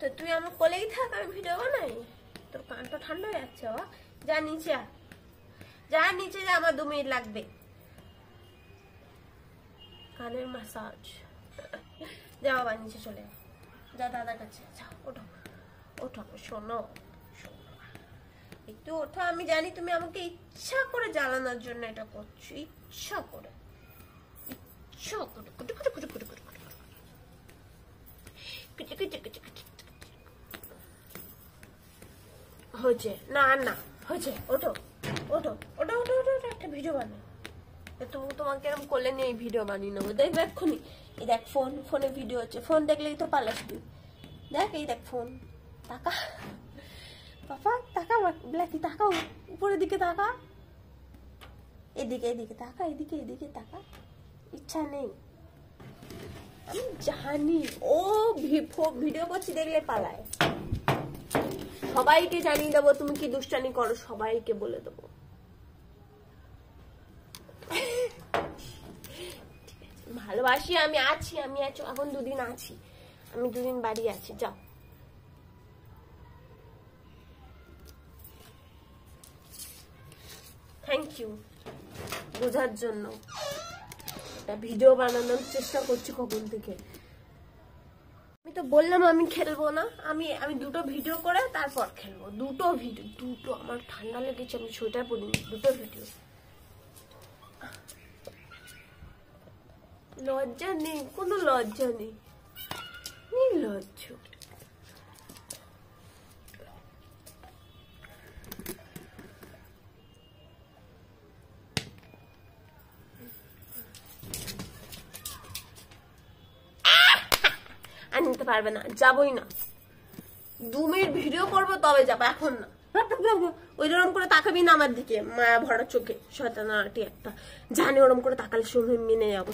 তো তুই আমার কোলেই থাক, আমি ভিডিও বানাই। তোর কানটা ঠান্ডা হয়ে যাচ্ছে বাবা, যা নিচে যা নিচে যা, আমার 2 মিনিট লাগবে কানের ম্যাসাজ। যা বাবা নিচে চলে যা দাদার কাছে, যা ওঠো ওঠো, শোনো একটু ওঠো। আমি জানি তুমি আমাকে ইচ্ছা করে জ্বালানোর জন্য এটা করছো, ইচ্ছা করে হয়েছে না না হয়েছে, ওঠো ওঠো ওঠো ওঠো ওঠো, একটা ভিডিও বানাই। তোমাকে এরকম করলে নিয়ে এই ভিডিও বানিয়ে নেবো, দেখবে এক্ষুনি। এই দেখ ফোনে ভিডিও হচ্ছে, ফোন দেখলেই তো পালাস তুই। দেখ এই দেখ ফোন, তাকা পাপা, তাকা ব্ল্যাকি, তাকা উপরের দিকে, তাকা এদিকে এদিকে তাকা, এদিকে এদিকে তাকা। ইচ্ছা নেই, আমি জানি ও ভিডিও করছি দেখলে পালায়। সবাইকে জানিয়ে দেবো তুমি কি দুষ্টানি করো, সবাইকে বলে দেবো। ভালোবাসি, আমি আছি, আমি এখন 2 দিন আছি, আমি 2 দিন বাড়ি আছি। যাও থ্যাংক ইউ বোঝার জন্য। একটা ভিডিও বানানোর চেষ্টা করছি কখন থেকে। আমি তো বললাম আমি খেলবো না, আমি 2টো ভিডিও করে তারপর খেলবো। 2টো ভিডিও, 2টো। আমার ঠান্ডা লেগেছে, আমি সোয়েটার পরিনি। 2টো ভিডিও। লজ্জা নেই, কোনো লজ্জা নেই, নির্লজ্জ। আর নিতে পারবে না, যাবই না। 2 মিনিট ভিডিও করবো তবে যাবো, এখন না। ওইরকম করে তাকাবি না আমার দিকে, মায়া ভরা চোখে, শয়তানাটি একটা। জানি ওরম করে তাকালে সময় মেনে যাবো,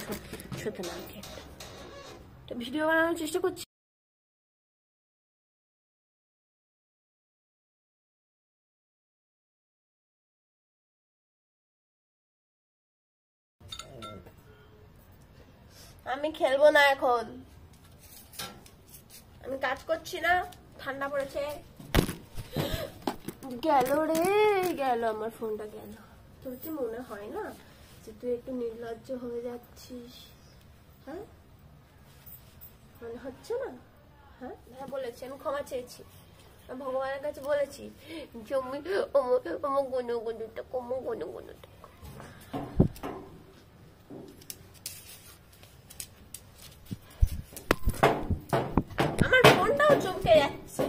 শয়তানাটি একটা। ভিডিও বানানোর চেষ্টা করছি। আমি খেলবো না এখন, আমি কাজ করছি না, ঠান্ডা পড়েছে। গেল রে গেল, আমার ফোনটা গেল। তোর কি মনে হয় না যে তুই একটু নির্লজ্জ হয়ে যাচ্ছিস? হ্যাঁ মনে হচ্ছে না? হ্যাঁ হ্যাঁ বলেছি, আমি ক্ষমা চেয়েছি, ভগবানের কাছে বলেছি জমি আমার গুনুগুনুটা কমো, গুনুগুনুটা। আমার ফোনটাও চমকে যাচ্ছে।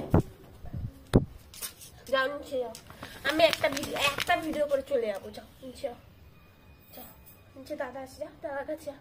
যাও নিচে যাও, আমি একটা ভিডিও করে চলে যাবো। যাও নিচে যাও, যাও নিচে দাদা আছে, যাও দাদার কাছে যাও।